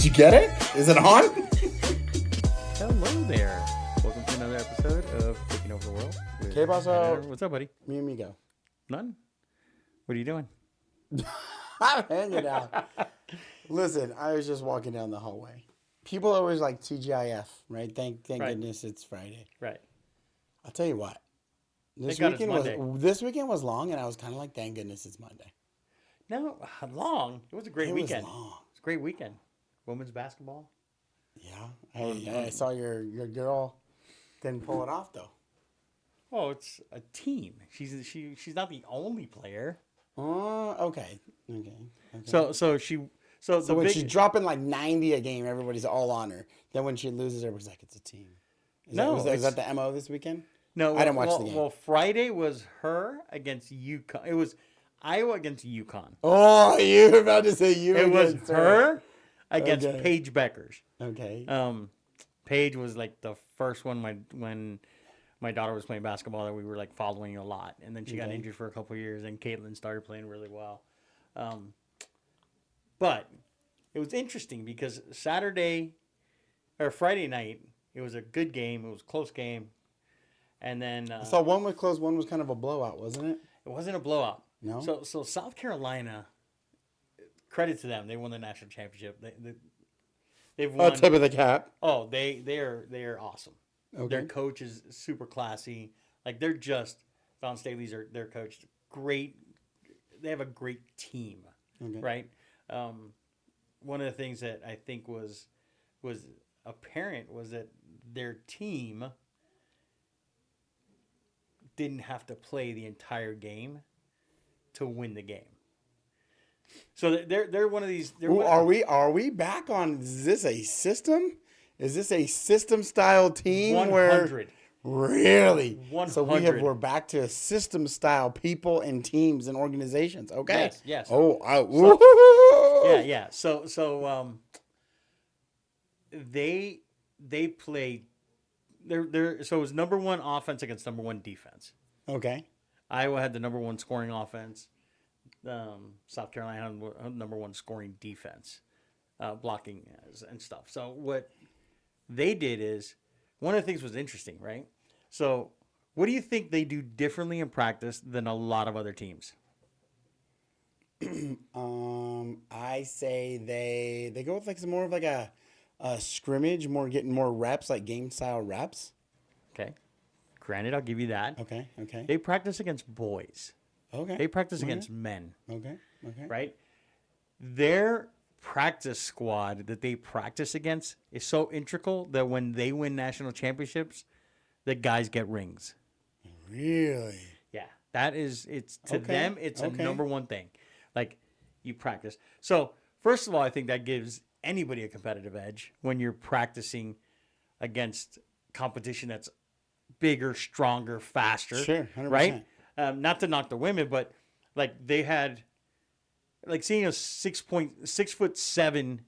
you get it? Is it on? Hello there. Welcome to another episode of Taking Over the World. with Okay, boss. Tanner. What's up, buddy? Me and me go. None? What are you doing? I'm hanging out. Listen, I was just walking down the hallway. People always like TGIF, right? Thank Right. goodness it's Friday. Right. I'll tell you what. Thank God it's Monday. This weekend was long, and I was kind of like, thank goodness it's Monday. No, long. It was a great It weekend. was long. It was a great weekend. Women's basketball. Yeah, I saw your girl didn't pull it off though. Oh, it's a team. She's not the only player. Oh, okay. So when she's dropping like 90 a game, everybody's all on her. Then when she loses, everybody's like, it's a team. Is that the MO this weekend? No, I didn't watch the game. Well, Friday was her against UConn. It was Iowa against UConn. Oh, you were about to say you. It was against her against Okay. Paige Beckers. Okay. Paige was like the first one when my daughter was playing basketball that we were like following a lot, and then she got injured for a couple of years, and Caitlin started playing really well. But it was interesting because Friday night, it was a good game. It was a close game, and then I saw one was close, one was kind of a blowout, wasn't it? it wasn't a blowout. No. So South Carolina, credit to them, they won the national championship. They've won. Tip of the cap. Oh, they are awesome. Okay. Their coach is super classy. Like they're just Don Staley's their coach. Great. They have a great team, Okay. right? One of the things that I think was apparent was that their team didn't have to play the entire game to win the game. So they're one of these. Ooh, are we back on? Is this a system? Is this a system style team? 100. Really? 100. So we're back to system style people and teams and organizations. Okay. Yes. Oh. Yeah. So they played. So it was number one offense against number one defense. Okay. Iowa had the number one scoring offense. South Carolina had number one scoring defense, blocking and stuff. So what they did is, one of the things was interesting, right? So what do you think they do differently in practice than a lot of other teams? I say they go with like some more of like a scrimmage, getting more reps, like game style reps. Okay. Granted, I'll give you that. Okay. They practice against boys. Okay. They practice against men. Okay. Right? Their practice squad that they practice against is so integral that when they win national championships, the guys get rings. Really? Yeah. It's to Okay. them, it's a Okay. number one thing. Like, you practice. So, first of all, I think that gives anybody a competitive edge when you're practicing against competition that's bigger, stronger, faster. Sure, 100%. Right? Not to knock the women, but like they had, like seeing a 6'7"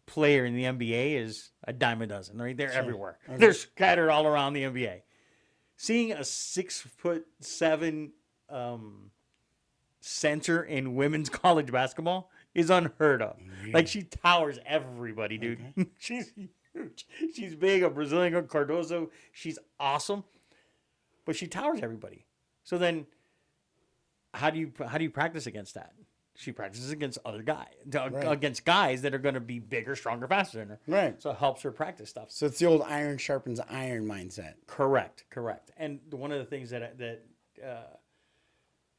player in the NBA is a dime a dozen, right? They're everywhere. Okay. They're scattered all around the NBA. Seeing a 6'7" center in women's college basketball is unheard of. Really? Like she towers everybody, dude. Okay. She's huge. She's big. A Brazilian Cardozo. She's awesome, but she towers everybody. So then, how do you practice against that? She practices against other guys, against guys that are going to be bigger, stronger, faster than her. Right. So it helps her practice stuff. So it's the old iron sharpens iron mindset. Correct. And one of the things that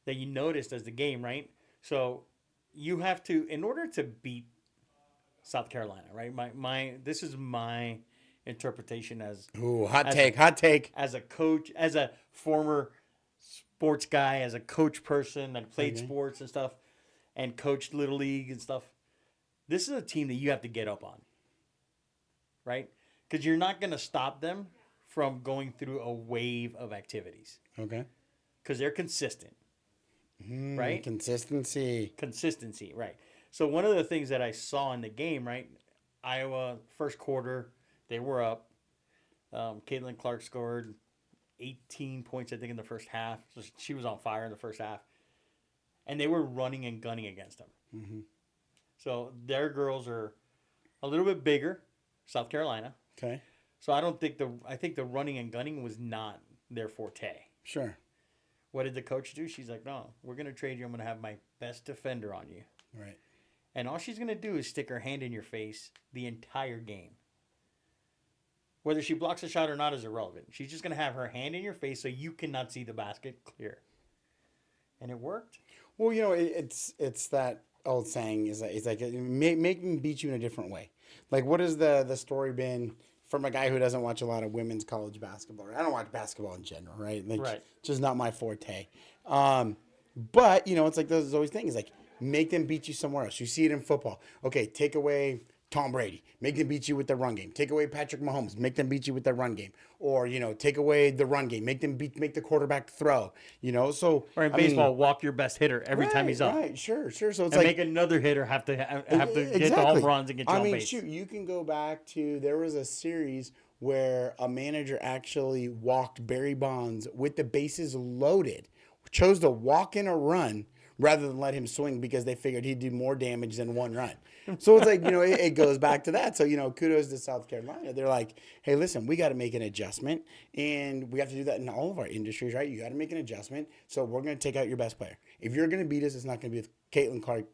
you noticed as the game, right? So you have to, in order to beat South Carolina, right? This is my interpretation as Hot take. as a coach, as a former sports guy, as a coach person that played sports and stuff, and coached Little League and stuff. This is a team that you have to get up on, right? Because you're not going to stop them from going through a wave of activities. Okay. Because they're consistent, right? Consistency, right. So one of the things that I saw in the game, right? Iowa, first quarter, they were up. Caitlin Clark scored 18 points, I think, in the first half. So she was on fire in the first half. And they were running and gunning against them. Mm-hmm. So their girls are a little bit bigger, South Carolina. Okay. So I think the running and gunning was not their forte. Sure. What did the coach do? She's like, no, we're going to trade you. I'm going to have my best defender on you. Right. And all she's going to do is stick her hand in your face the entire game. Whether she blocks a shot or not is irrelevant. She's just going to have her hand in your face so you cannot see the basket clear. And it worked. Well, it's that old saying is like make them beat you in a different way. Like, what has the story been from a guy who doesn't watch a lot of women's college basketball? I don't watch basketball in general, right? Like, right. Just not my forte. But it's like those always things like make them beat you somewhere else. You see it in football. Okay, take away Tom Brady, make them beat you with the run game. Take away Patrick Mahomes, make them beat you with the run game. Or, take away the run game, make the quarterback throw. So or in baseball, walk your best hitter every time he's up. Right, sure. So it's and like make another hitter have to exactly. get the home runs and get you on base. Shoot, you can go back to there was a series where a manager actually walked Barry Bonds with the bases loaded, chose to walk in a run rather than let him swing because they figured he'd do more damage than one run. So it's like, it goes back to that. So, kudos to South Carolina. They're like, hey, listen, we got to make an adjustment. And we have to do that in all of our industries, right? You got to make an adjustment. So we're going to take out your best player. If you're going to beat us, it's not going to be with Caitlin Clark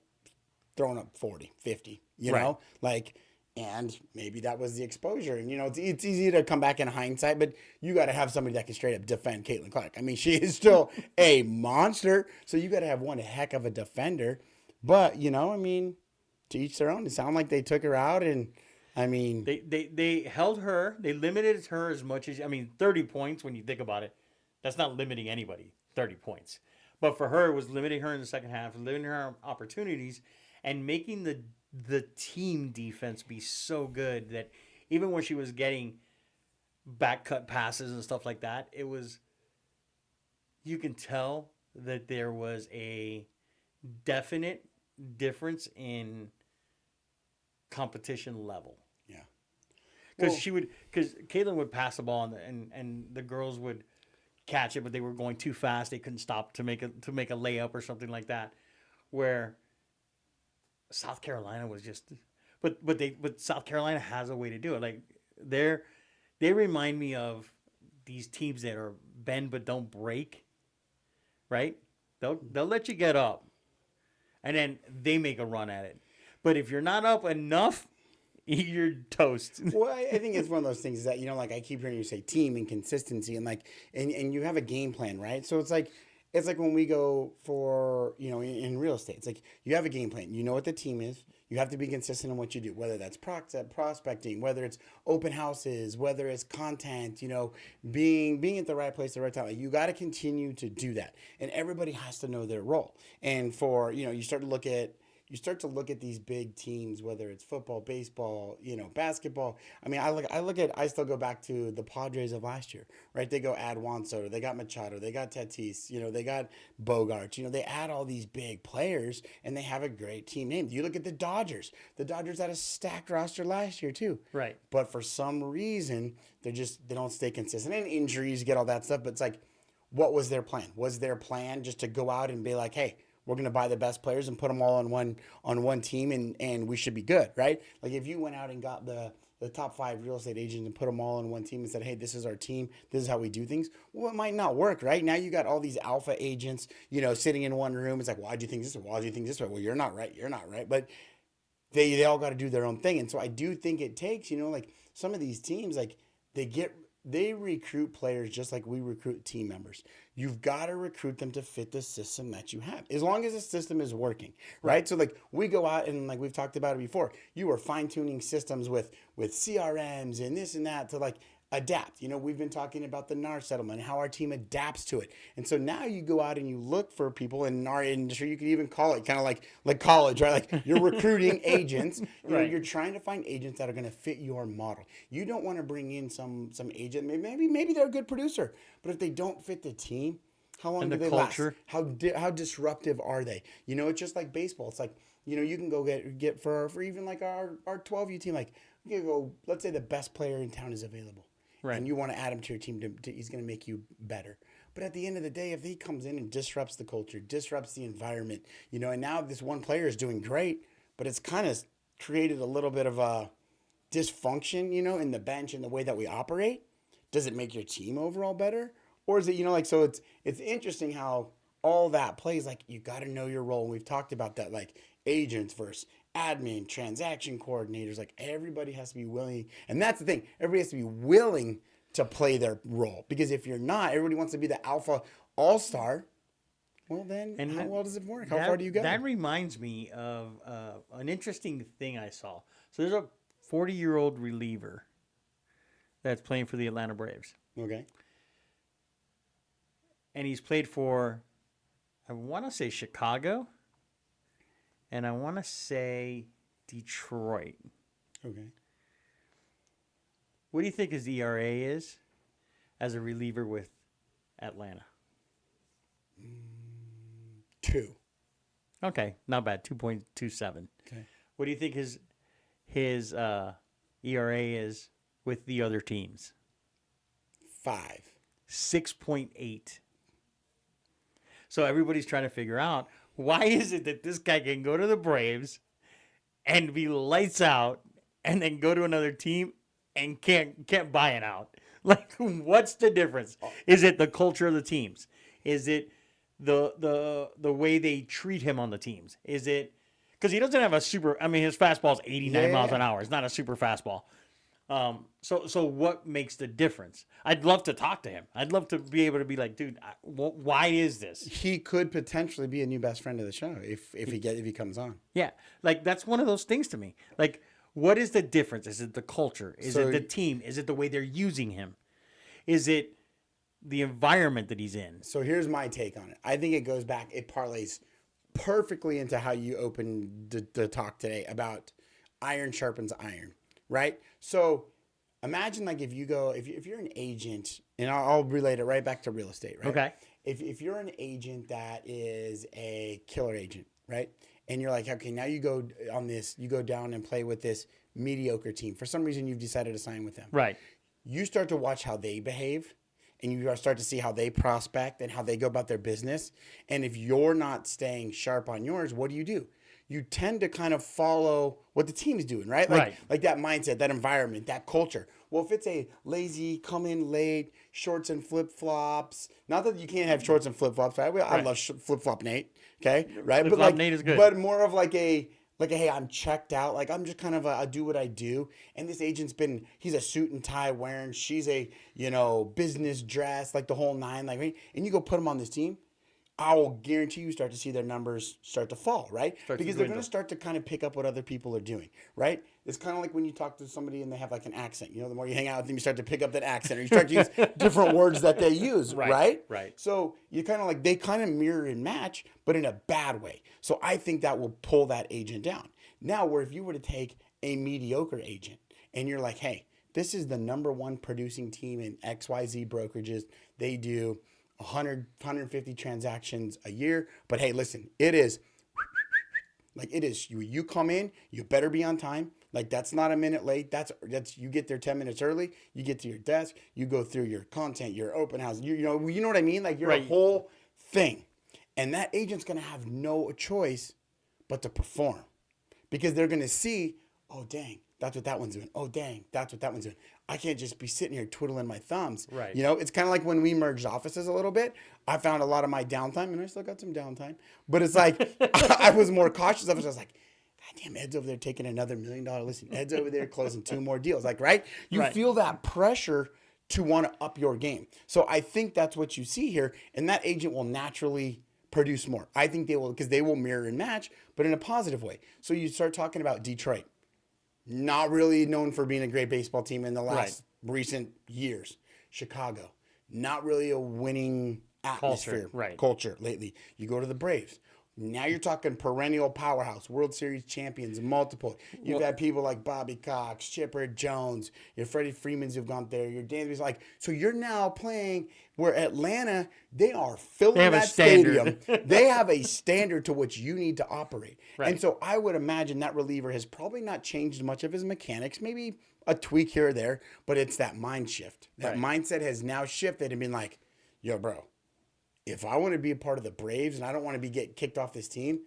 throwing up 40, 50, know? Like, and maybe that was the exposure. And, it's easy to come back in hindsight, but you got to have somebody that can straight up defend Caitlin Clark. I mean, she is still a monster. So you got to have one heck of a defender. But, to each their own. It sounded like they took her out, and they held her. They limited her as much as 30 points. When you think about it, that's not limiting anybody. 30 points, but for her, it was limiting her in the second half, limiting her opportunities, and making the team defense be so good that even when she was getting back cut passes and stuff like that, you can tell that there was a definite difference in competition level. Yeah. Because Caitlin would pass the ball and the girls would catch it, but they were going too fast. They couldn't stop to make a layup or something like that. Where South Carolina was just, but South Carolina has a way to do it. Like they remind me of these teams that are bend but don't break. Right? They'll let you get up, and then they make a run at it. But if you're not up enough, you're toast. Well, I think it's one of those things that, like I keep hearing you say team and consistency and you have a game plan, right? So it's like when we go for, in real estate, it's like you have a game plan. You know what the team is. You have to be consistent in what you do, whether that's prospecting, whether it's open houses, whether it's content, being at the right place at the right time. Like, you got to continue to do that. And everybody has to know their role. And for, you start to look at these big teams, whether it's football, baseball, basketball. I still go back to the Padres of last year, right? They go add Juan Soto, they got Machado, they got Tatis, they got Bogarts, they add all these big players and they have a great team name. You look at the Dodgers had a stacked roster last year too. Right. But for some reason, they don't stay consistent, and injuries, get all that stuff. But it's like, what was their plan? Was their plan just to go out and be like, hey, we're going to buy the best players and put them all on one team and we should be good, right? Like if you went out and got the top 5 real estate agents and put them all on one team and said, hey, this is our team, this is how we do things. Well, it might not work, right? Now you got all these alpha agents, sitting in one room. It's like, why do you think this way? Why do you think this way? Well, you're not right. You're not right. But they all got to do their own thing. And so I do think it takes, like some of these teams, like they recruit players just like we recruit team members. You've got to recruit them to fit the system that you have, as long as the system is working, right? So like we go out and like we've talked about it before, you are fine-tuning systems with CRMs and this and that to like adapt. We've been talking about the NAR settlement and how our team adapts to it. And so now you go out and you look for people in our industry. You could even call it kind of like college, right? Like you're recruiting agents. You're trying to find agents that are going to fit your model. You don't want to bring in some agent. Maybe they're a good producer, but if they don't fit the team, how long do they last? How disruptive are they? It's just like baseball. It's like, you can go get for even like our 12U team, like you can go, let's say the best player in town is available. Right. And you want to add him to your team, he's going to make you better. But at the end of the day, if he comes in and disrupts the culture, disrupts the environment, and now this one player is doing great, but it's kind of created a little bit of a dysfunction, in the bench and the way that we operate, does it make your team overall better? Or is it, so it's interesting how all that plays. Like, you got to know your role. And we've talked about that, like agents versus admin, transaction coordinators. Like, everybody has to be willing. And that's the thing. Everybody has to be willing to play their role. Because if you're not, everybody wants to be the alpha all-star. Well, then how well does it work? How far do you go? That reminds me of an interesting thing I saw. So there's a 40-year-old reliever that's playing for the Atlanta Braves. Okay. And he's played for, I want to say Chicago, and I want to say Detroit. Okay. What do you think his ERA is as a reliever with Atlanta? 2. Okay, not bad. 2.27. Okay. What do you think his ERA is with the other teams? 5. 6.8. So everybody's trying to figure out, why is it that this guy can go to the Braves and be lights out and then go to another team and can't buy it out? Like, what's the difference? Is it the culture of the teams? Is it the way they treat him on the teams? Is it because he doesn't have a super? I mean, his fastball is 89 miles an hour. It's not a super fastball. So what makes the difference? I'd love to talk to him. I'd love to be able to be like, dude, why is this? He could potentially be a new best friend of the show if he comes on. Yeah, like that's one of those things to me. Like, what is the difference? Is it the culture? Is it the team? Is it the way they're using him? Is it the environment that he's in? So here's my take on it. I think it goes back. It parlays perfectly into how you opened the talk today about iron sharpens iron, right? So imagine, like, if you're an agent, and I'll relate it right back to real estate, right? Okay. If you're an agent that is a killer agent, right? And you're like, okay, now you go down and play with this mediocre team. For some reason, you've decided to sign with them. Right. You start to watch how they behave, and you start to see how they prospect and how they go about their business. And if you're not staying sharp on yours, what do? You tend to kind of follow what the team's doing, right? Like that mindset, that environment, that culture. Well, if it's a lazy, come in late, shorts and flip-flops, not that you can't have shorts and flip-flops, right? I love flip-flop Nate, okay? Right? Flip-flop Nate is good. But more of like a, hey, I'm checked out. Like, I'm just kind of I do what I do. And this agent's he's a suit and tie wearing. She's a, business dress, like the whole 9. Like, and you go put them on this team, I will guarantee you start to see their numbers start to fall, right? Because they're going to start to kind of pick up what other people are doing, right? It's kind of like when you talk to somebody and they have like an accent. The more you hang out with them, you start to pick up that accent, or you start to use different words that they use, right? Right. So you kind of they kind of mirror and match, but in a bad way. So I think that will pull that agent down. Now, where if you were to take a mediocre agent and you're like, hey, this is the number 1 producing team in XYZ brokerages. They do 100, 150 transactions a year. But hey, listen, it is you come in, you better be on time. Like, that's not a minute late. That's you get there 10 minutes early, you get to your desk, you go through your content, your open house, you know what I mean? Like, you're a whole thing. And that agent's going to have no choice but to perform, because they're going to see, oh, dang, that's what that one's doing. Oh, dang, that's what that one's doing. I can't just be sitting here twiddling my thumbs. Right. It's kind of like when we merged offices a little bit. I found a lot of my downtime, and I still got some downtime. But it's like I was more cautious of it. I was like, God damn, Ed's over there taking another $1 million listing. Ed's over there closing 2 more deals. Like, right? You feel that pressure to want to up your game. So I think that's what you see here, and that agent will naturally produce more. I think they will, because they will mirror and match, but in a positive way. So you start talking about Detroit. Not really known for being a great baseball team in the last recent years. Chicago, not really a winning atmosphere, culture lately. You go to the Braves. Now you're talking perennial powerhouse, World Series champions, multiple. You've had people like Bobby Cox, Chipper Jones, your Freddie Freemans who've gone there, your Dansby's so you're now playing where Atlanta, they are filling that stadium. They have a standard to which you need to operate. Right. And so I would imagine that reliever has probably not changed much of his mechanics, maybe a tweak here or there, but it's that mind shift. That mindset has now shifted and been like, yo, bro, if I want to be a part of the Braves and I don't want to get kicked off this team,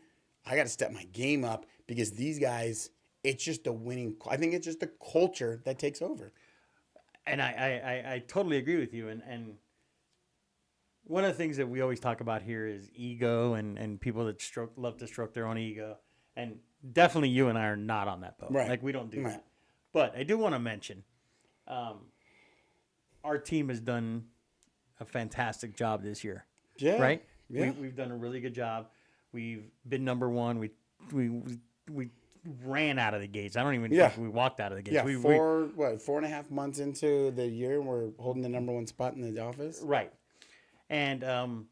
I got to step my game up, because these guys it's just a winning. I think it's just the culture that takes over. And I totally agree with you. And one of the things that we always talk about here is ego and people that love to stroke their own ego. And definitely you and I are not on that boat. Right. Like, we don't do Right. that. But I do want to mention our team has done a fantastic job this year. Yeah. Right? Yeah. We've done a really good job. We've been number one. We ran out of the gates. I don't even Yeah. think we walked out of the gates. Yeah. We, 4.5 months into the year, and we're holding the number one spot in the office. right. And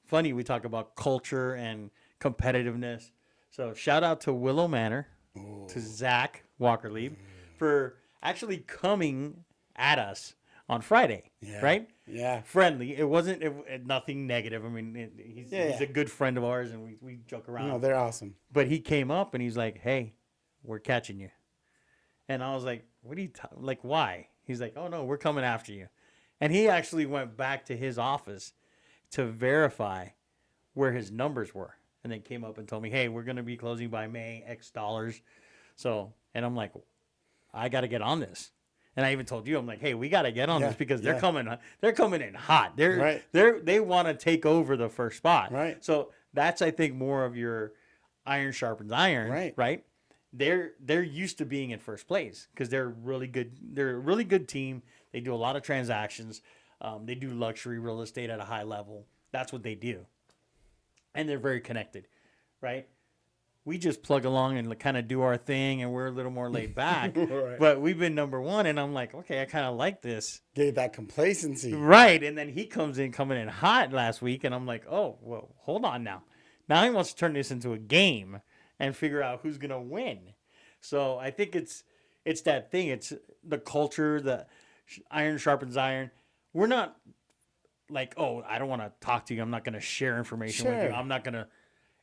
funny, we talk about culture and competitiveness. So shout out to Willow Manor, to Zach Walkerlieb for actually coming at us on Friday. Yeah. Right? Yeah. Friendly. It wasn't nothing negative. I mean, he's Yeah. a good friend of ours, and we joke around. No, they're awesome. But he came up and he's like, "Hey, we're catching you." And I was like, "What are you like? Why?" He's like, "Oh no, we're coming after you." And he actually went back to his office to verify where his numbers were, and then came up and told me, "Hey, we're going to be closing by May X dollars." So, and I'm like, "I got to get on this." And I even told you, I'm like, "Hey, we got to get on this because they're coming in hot. They want to take over the first spot." Right. So that's, I think, more of your iron sharpens iron. Right. Right. They're used to being in first place because they're really good. They're a really good team. They do a lot of transactions. They do luxury real estate at a high level. That's what they do, and they're very connected, right? We just plug along and kind of do our thing, and we're a little more laid back. Right. But we've been number one, and I'm like, okay, I kind of like this, Get that complacency. right? And then he coming in hot last week, and I'm like, oh, well, hold on now. Now he wants to turn this into a game and figure out who's gonna win. So I think it's that thing. It's the culture. The iron sharpens iron. We're not like, oh, I don't want to talk to you. I'm not going to share information with you. Sure. I'm not going to.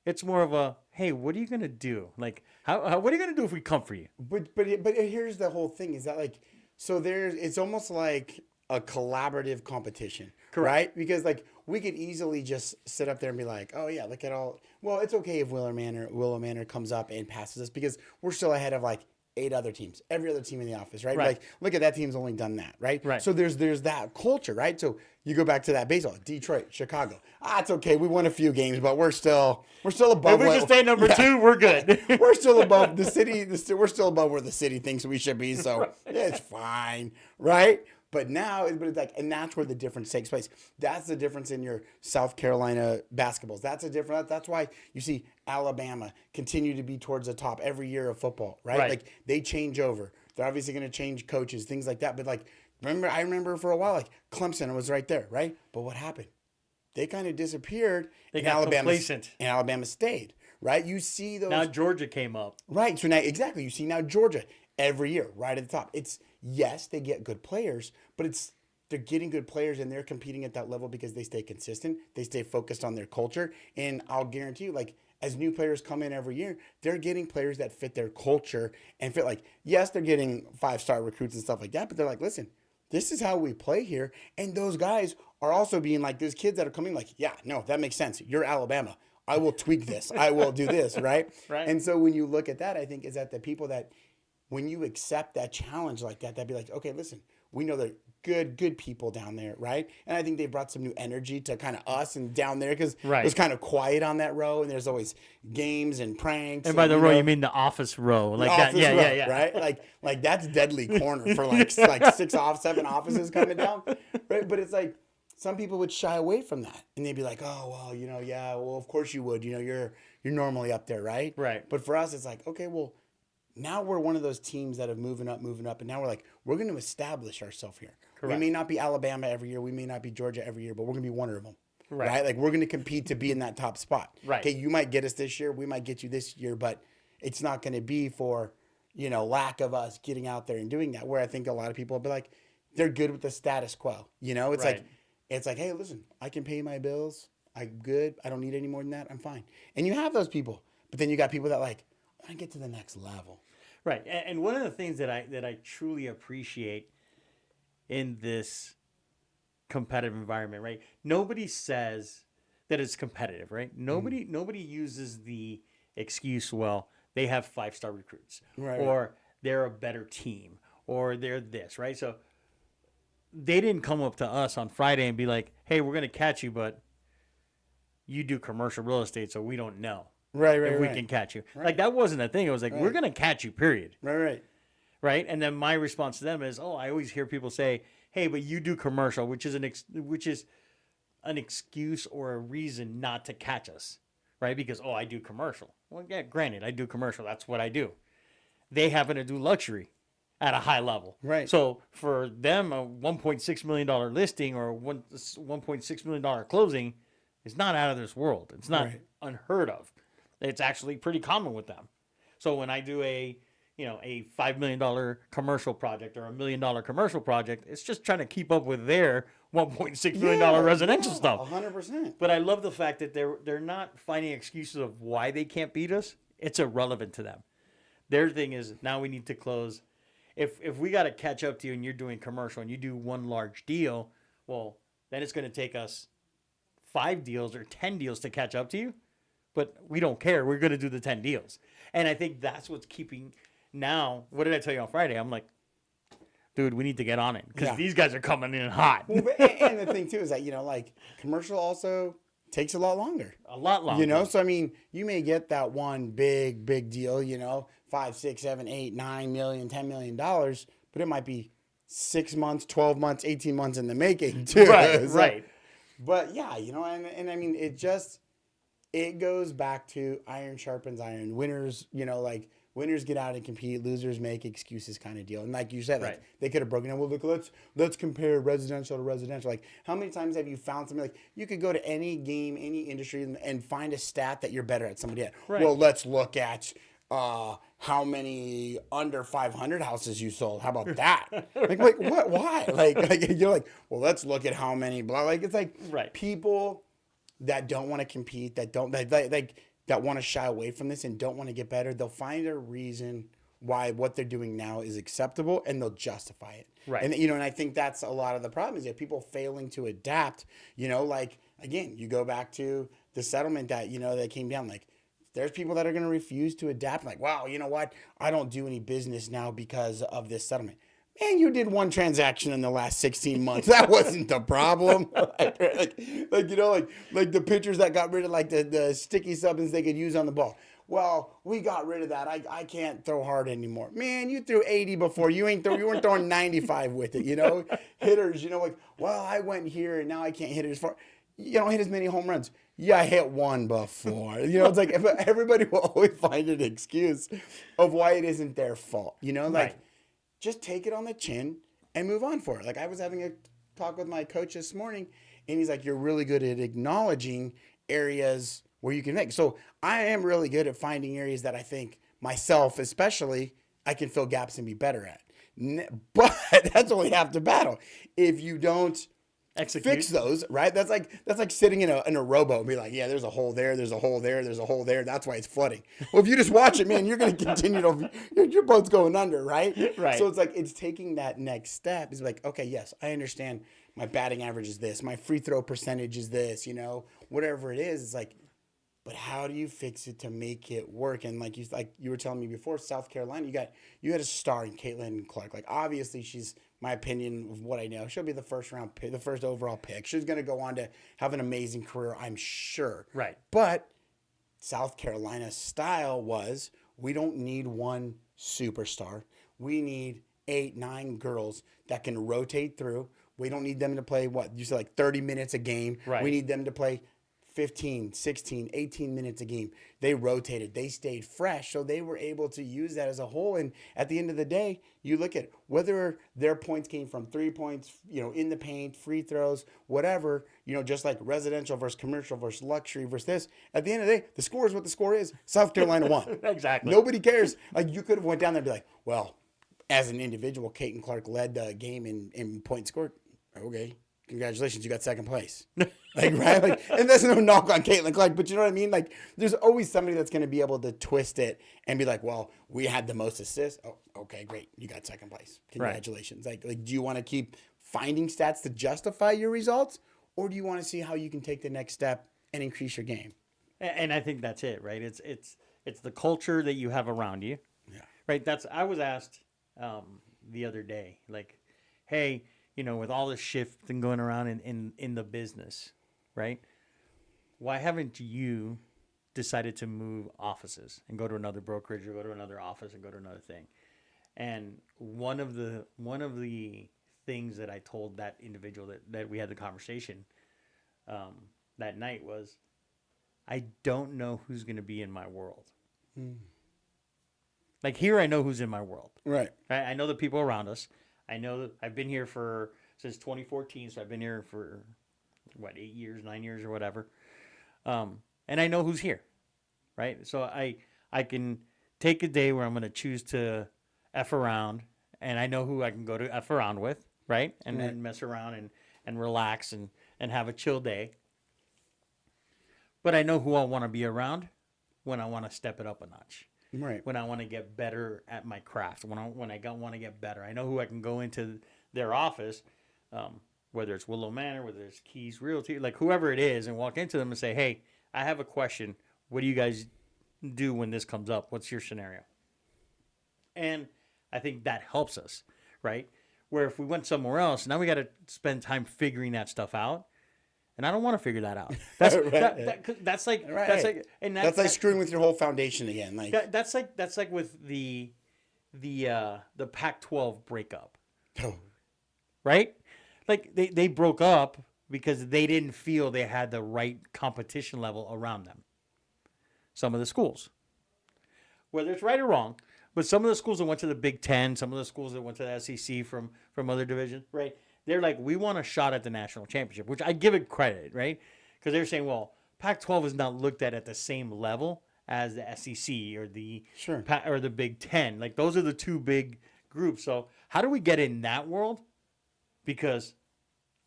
It's more of a, hey, what are you going to do? Like, what are you going to do if we come for you? But here's the whole thing: is that like, so it's almost like a collaborative competition, right? Because like we could easily just sit up there and be like, oh yeah, look at all. Well, it's okay if Willow Manor comes up and passes us because we're still ahead of like 8 other teams, every other team in the office, right? Right. Like, look at that team's only done that, right? Right. So there's that culture, right? So you go back to that baseball, Detroit, Chicago. It's okay. We won a few games, but we're still above. If we can stay number 2, we're good. We're still above the city. We're still above where the city thinks we should be. So it's fine, right? But it's like, and that's where the difference takes place. That's the difference in your South Carolina basketballs. That's why you see Alabama continue to be towards the top every year of football, right? Right. Like they change over. They're obviously going to change coaches, things like that. But like, I remember for a while, like Clemson was right there, right? But what happened? They kind of disappeared. They and got Alabama, complacent. And Alabama stayed, right? You see those. Now Georgia came up. Right. So now, exactly. You see now Georgia every year, right at the top. Yes, they get good players, but they're getting good players and they're competing at that level because they stay consistent. They stay focused on their culture. And I'll guarantee you, like, as new players come in every year, they're getting players that fit their culture and fit, like, yes, they're getting 5-star recruits and stuff like that, but they're like, listen, this is how we play here. And those guys are also being like, there's kids that are coming like, yeah, no, that makes sense. You're Alabama. I will tweak this. I will do this, right? Right. And so when you look at that, I think is that the people that, when you accept that challenge like that, that'd be like, okay, listen, we know they're good people down there, right? And I think they brought some new energy to kind of us and down there because it was kind of quiet on that row, and there's always games and pranks. And by the row, you mean the office row, like that? Office Yeah, row, yeah. Right? Like that's deadly corner for like 7 offices coming down, right? But it's like some people would shy away from that, and they'd be like, oh well, yeah, well of course you would, you're normally up there, right? Right. But for us, it's like, okay, well. Now we're one of those teams that have moving up, and now we're like, we're going to establish ourselves here. Correct. We may not be Alabama every year, we may not be Georgia every year, but we're going to be one of them, Right. right? Like we're going to compete to be in that top spot. Right. Okay, you might get us this year, we might get you this year, but it's not going to be for, lack of us getting out there and doing that. Where I think a lot of people will be like, they're good with the status quo. It's Right. it's like, hey, listen, I can pay my bills. I'm good. I don't need any more than that. I'm fine. And you have those people, but then you got people that like, I want to get to the next level. Right. And one of the things that I truly appreciate in this competitive environment, right? Nobody says that it's competitive, right? Nobody uses the excuse, well, they have 5-star recruits, Right. or they're a better team, or they're this, right? So they didn't come up to us on Friday and be like, "Hey, we're going to catch you, but you do commercial real estate, so we don't know Right. if we Right. can catch you." Right. Like that wasn't a thing. It was like, "We're Right. going to catch you, period." Right. Right. Right? And then my response to them is, "Oh, I always hear people say, "Hey, but you do commercial," which is an excuse or a reason not to catch us, right? Because, oh, I do commercial. Well, yeah, granted, I do commercial. That's what I do. They happen to do luxury at a high level. Right. So for them, a $1.6 million listing or $1.6 million closing is not out of this world. It's not Right. unheard of. It's actually pretty common with them. So when I do a $5 million commercial project or $1 million commercial project, it's just trying to keep up with their $1.6 million residential stuff. 100%. But I love the fact that they're not finding excuses of why they can't beat us. It's irrelevant to them. Their thing is now we need to close. If we got to catch up to you and you're doing commercial and you do one large deal, well, then it's going to take us 5 deals or 10 deals to catch up to you. But we don't care. We're going to do the 10 deals. And I think that's what's keeping now. What did I tell you on Friday? I'm like, dude, we need to get on it because Yeah. these guys are coming in hot. Well, and the thing too is that like commercial also takes a lot longer. A lot longer. So I mean, you may get that one big deal, 5, 6, 7, 8, 9 million, $10 million, but it might be 6 months, 12 months, 18 months in the making too. Right, So- right. But yeah, and I mean, it goes back to iron sharpens iron. Winners, winners get out and compete, losers make excuses kind of deal. And like you said, like Right. they could have broken down, well, look, let's compare residential to residential. Like how many times have you found something like you could go to any game, any industry and find a stat that you're better at somebody at. Right. Well, let's look at how many under 500 houses you sold. How about that? like what? Why? Like you're like, well, let's look at how many blah. Like it's like Right. people that don't want to compete, that want to shy away from this and don't want to get better, they'll find a reason why what they're doing now is acceptable and they'll justify it. Right. And and I think that's a lot of the problem is that people failing to adapt, like again, you go back to the settlement that, that came down, like there's people that are going to refuse to adapt. Like, wow, you know what? I don't do any business now because of this settlement. Man, you did one transaction in the last 16 months. That wasn't the problem. like the pitchers that got rid of like the sticky substance they could use on the ball. Well, we got rid of that. I can't throw hard anymore. Man, you threw 80 before. You weren't throwing 95 with it, Hitters, like, well, I went here and now I can't hit it as far. You don't hit as many home runs. Yeah, I hit one before. It's like everybody will always find an excuse of why it isn't their fault. Right. Just take it on the chin and move on for it. Like I was having a talk with my coach this morning, and he's like, "You're really good at acknowledging areas where you can make." So I am really good at finding areas that I think myself, especially, I can fill gaps and be better at. But that's only half the battle. If you don't Execute. fix those, right? That's like sitting in a rowboat and be like, yeah, there's a hole there, there's a hole there, there's a hole there. That's why it's flooding. Well, if you just watch it, man, you're going to continue to, your boat's going under, right? Right. So it's like, it's taking that next step. It's like, okay, yes, I understand my batting average is this, my free throw percentage is this, whatever it is. It's like, but how do you fix it to make it work? And like you were telling me before, South Carolina, you had a star in Caitlin Clark. Like obviously she's, my opinion of what I know, she'll be the first round pick, the first overall pick. She's going to go on to have an amazing career, I'm sure. Right. But South Carolina's style was, we don't need one superstar. We need 8, 9 girls that can rotate through. We don't need them to play, what, you said like 30 minutes a game. Right. We need them to play 15, 16, 18 minutes a game. They rotated. They stayed fresh. So they were able to use that as a whole. And at the end of the day, you look at whether their points came from 3 points, in the paint, free throws, whatever, just like residential versus commercial versus luxury versus this. At the end of the day, the score is what the score is. South Carolina won. Exactly. Nobody cares. Like you could have went down there and be like, well, as an individual, Caitlin Clark led the game in points scored. Okay. Congratulations, you got second place. Right? Like, and there's no knock on Caitlin Clark, but you know what I mean? Like, there's always somebody that's going to be able to twist it and be like, well, we had the most assists. Oh, okay, great. You got second place. Congratulations. Right. Like, do you want to keep finding stats to justify your results? Or do you want to see how you can take the next step and increase your game? And I think that's it, right? It's It's the culture that you have around you. Yeah. Right. I was asked the other day, like, hey, with all this shifting going around in the business, right? Why haven't you decided to move offices and go to another brokerage or go to another office and go to another thing? And one of the things that I told that individual that we had the conversation that night was, I don't know who's going to be in my world. Like here, I know who's in my world. Right. I know the people around us. I know that I've been here since 2014, so I've been here for 8 years, 9 years, or whatever. And I know who's here, right? So I can take a day where I'm going to choose to F around, and I know who I can go to F around with, right? And then mess around and relax and have a chill day. But I know who I want to be around when I want to step it up a notch. Right. When I want to get better at my craft, when I want to get better. I know who I can go into their office, whether it's Willow Manor, whether it's Keys Realty, like whoever it is, and walk into them and say, hey, I have a question. What do you guys do when this comes up? What's your scenario? And I think that helps us, right? Where if we went somewhere else, now we got to spend time figuring that stuff out. And I don't want to figure that out. That's that's like screwing with your whole foundation again. Like that's like with the Pac-12 breakup, right? Like they broke up because they didn't feel they had the right competition level around them. Some of the schools, whether it's right or wrong, but some of the schools that went to the Big Ten, some of the schools that went to the SEC from other divisions, right? They're like, we want a shot at the national championship, which I give it credit, right? Because they're saying, well, Pac-12 is not looked at the same level as the SEC or the Big Ten. Like those are the two big groups. So how do we get in that world? Because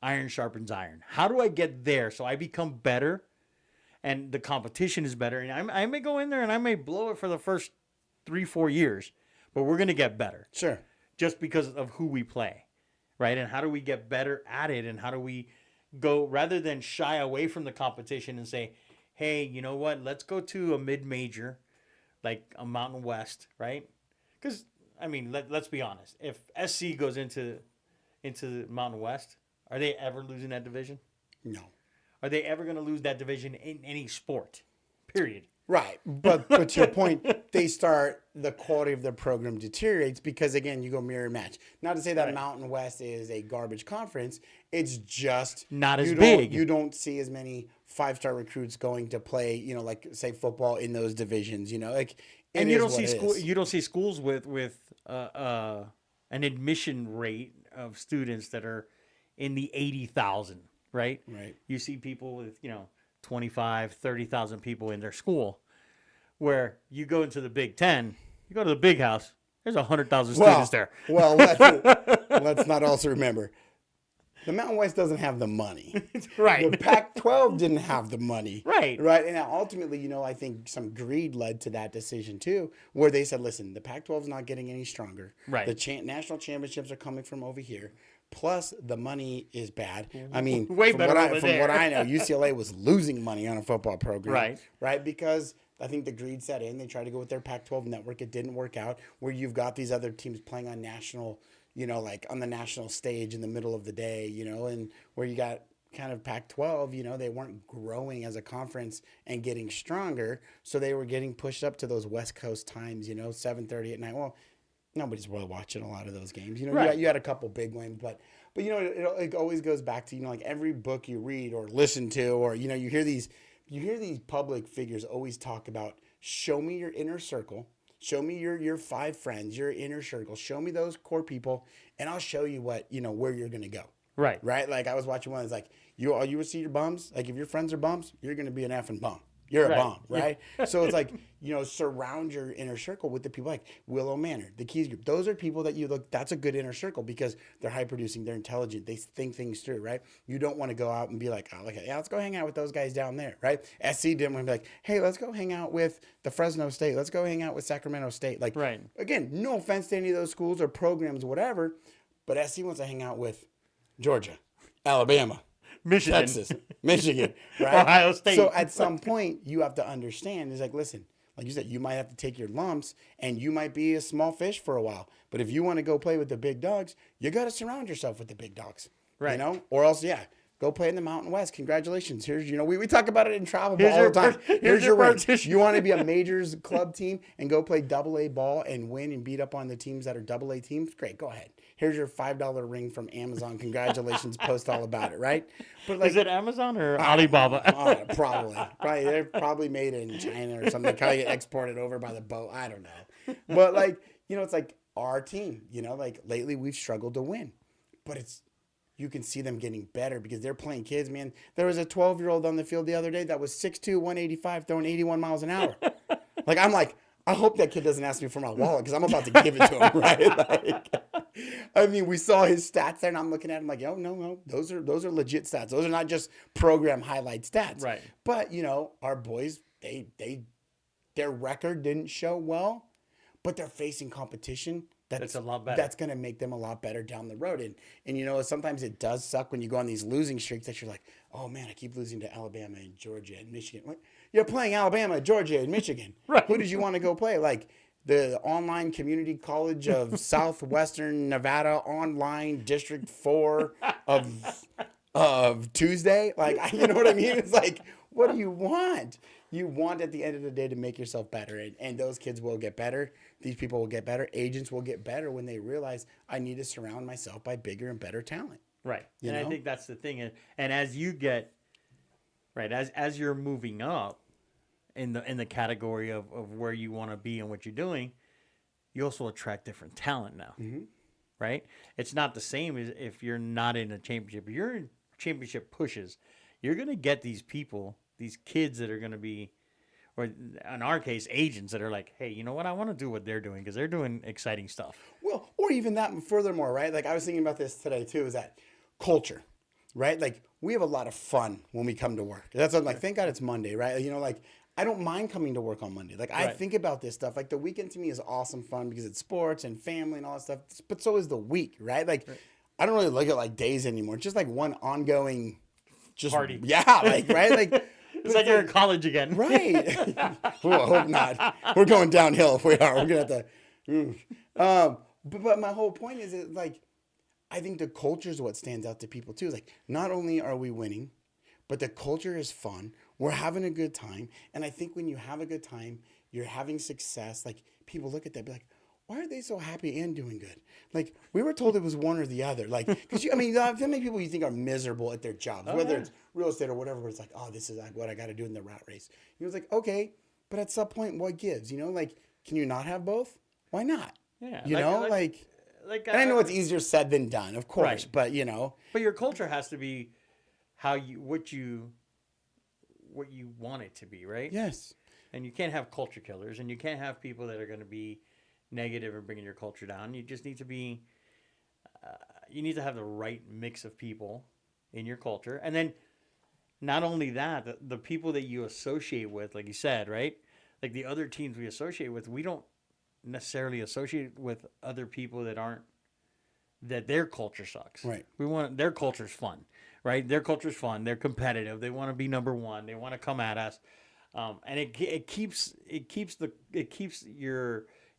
iron sharpens iron. How do I get there so I become better and the competition is better? And I may go in there and I may blow it for the first 3-4 years, but we're going to get better. Sure. Just because of who we play. Right? And how do we get better at it? And how do we go, rather than shy away from the competition and say, hey, you know what? Let's go to a mid-major, like a Mountain West, right? Because, I mean, let's be honest. If SC goes into Mountain West, are they ever losing that division? No. Are they ever going to lose that division in any sport? Period. Right. But to your point, the quality of their program deteriorates because, again, you go mirror match. Not to say that Mountain West is a garbage conference. It's just not as big. You don't see as many 5-star recruits going to play, like, say, football in those divisions, like. And you don't see schools with an admission rate of students that are in the 80,000, right? Right. You see people with, 25, 30,000 people in their school, where you go into the Big Ten, you go to the big house, there's 100,000 students there. Well, let's not also remember, the Mountain West doesn't have the money. Right. The Pac-12 didn't have the money. Right. Right. And ultimately, I think some greed led to that decision too, where they said, listen, the Pac-12 is not getting any stronger. Right. The national championships are coming from over here. Plus, the money is bad. I mean, from what I know, UCLA was losing money on a football program. Right. Right? Because I think the greed set in. They tried to go with their Pac-12 network. It didn't work out. Where you've got these other teams playing on national, like on the national stage in the middle of the day, and where you got kind of Pac-12, they weren't growing as a conference and getting stronger. So they were getting pushed up to those West Coast times, 7:30 at night. Well, nobody's really watching a lot of those games. Right. You had a couple big ones, but it always goes back to, like every book you read or listen to, or, you hear these public figures always talk about, show me your inner circle, show me your 5 friends, your inner circle, show me those core people, and I'll show you what, where you're going to go. Right. Right. Like I was watching one that's like, you will see your bums. Like if your friends are bums, you're going to be an effing bum. You're a bum, right? So it's like, surround your inner circle with the people like Willow Manor, the Keys Group. Those are people that you look, that's a good inner circle because they're high producing, they're intelligent, they think things through, right? You don't want to go out and be like, oh, let's go hang out with those guys down there, right? SC didn't want to be like, hey, let's go hang out with the Fresno State. Let's go hang out with Sacramento State. Like, right. Again, no offense to any of those schools or programs, whatever, but SC wants to hang out with Georgia, Alabama, Michigan. Texas, Michigan, right? Ohio State. So at some point, you have to understand, it's like, listen, like you said, you might have to take your lumps and you might be a small fish for a while. But if you want to go play with the big dogs, you got to surround yourself with the big dogs. Right. You know, or else, yeah, go play in the Mountain West. Congratulations. Here's, we talk about it in travel ball all the time. Here's your ring. You want to be a majors club team and go play AA ball and win and beat up on the teams that are AA teams? Great. Go ahead. Here's your $5 ring from Amazon. Congratulations. Post all about it, right? But like, is it Amazon or Alibaba? Probably. They're probably made in China or something. They probably get exported over by the boat. I don't know. But like, it's like our team, like lately we've struggled to win. But you can see them getting better because they're playing kids, man. There was a 12-year-old on the field the other day that was 6'2", 185, throwing 81 miles an hour. I'm like, I hope that kid doesn't ask me for my wallet because I'm about to give it to him, right? We saw his stats there, and I'm looking at him like, oh, no, those are legit stats. Those are not just program highlight stats. Right. But, our boys, their record didn't show well, but they're facing competition that's a lot better. That's going to make them a lot better down the road. And sometimes it does suck when you go on these losing streaks that you're like, oh, man, I keep losing to Alabama and Georgia and Michigan. What? You're playing Alabama, Georgia, and Michigan. Right. Who did you want to go play? Like the online community college of Southwestern Nevada, online District 4 of Tuesday? Like, you know what I mean? It's like, what do you want? You want at the end of the day to make yourself better. And those kids will get better. These people will get better. Agents will get better when they realize I need to surround myself by bigger and better talent. Right. I think that's the thing. And as you get, right, as you're moving up in the category of where you want to be and what you're doing, you also attract different talent now. Mm-hmm. Right? It's not the same as if you're not in a championship. If you're in championship pushes, you're going to get these people, these kids that are going to be, or in our case, agents that are like, hey, you know what? I want to do what they're doing because they're doing exciting stuff. Well, or even that furthermore, right? Like I was thinking about this today too, is that culture, right? Like we have a lot of fun when we come to work. That's what I'm like, thank God it's Monday, right? I don't mind coming to work on Monday. Like I think about this stuff. Like the weekend to me is awesome fun because it's sports and family and all that stuff. But so is the week, right? Like I don't really look at like days anymore. It's just like one ongoing just party. Yeah, like right? Like it's like you're in college again. Right. Well, I hope not. We're going downhill if we are. We're going to have to. But my whole point is that, like, I think the culture is what stands out to people, too. It's like, not only are we winning, but the culture is fun. We're having a good time. And I think when you have a good time, you're having success. Like, people look at that and be like, why are they so happy and doing good? Like, we were told it was one or the other. Like, because, how many people you think are miserable at their jobs, whether it's real estate or whatever, but it's like, oh, this is like what I got to do in the rat race. It was like, okay, but at some point, what gives? Like, can you not have both? Why not? Yeah. And I know it's easier said than done, of course, but, But your culture has to be what you want it to be, right? Yes. And you can't have culture killers, and you can't have people that are going to be negative or bringing your culture down. You just need to be, you need to have the right mix of people in your culture. And then not only that, the people that you associate with, like you said, right? Like the other teams we associate with, we don't necessarily associate with other people that their culture sucks. Right. Their culture's fun, right? Their culture's fun. They're competitive. They want to be number one. They want to come at us. And it keeps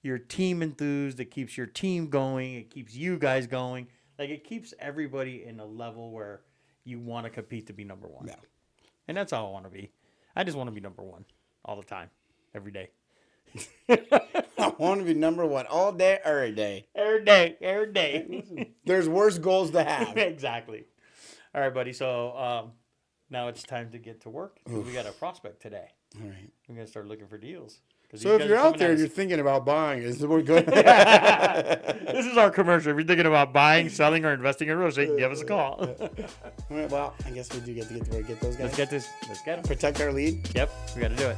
your team enthused. It keeps your team going. It keeps you guys going. Like it keeps everybody in a level where you want to compete to be number one. Yeah. And that's all I want to be. I just want to be number one all the time, every day. I want to be number one all day, every day. Every day. There's worse goals to have. Exactly. All right, buddy. So now it's time to get to work. We got a prospect today. All right. We're going to start looking for deals. So if you're out there and you're thinking about buying, we're good. This is our commercial. If you're thinking about buying, selling, or investing in real estate, give us a call. All right, well, I guess we do get to work. Get those guys. Let's get this. Let's get them. Protect our lead. Yep. We got to do it.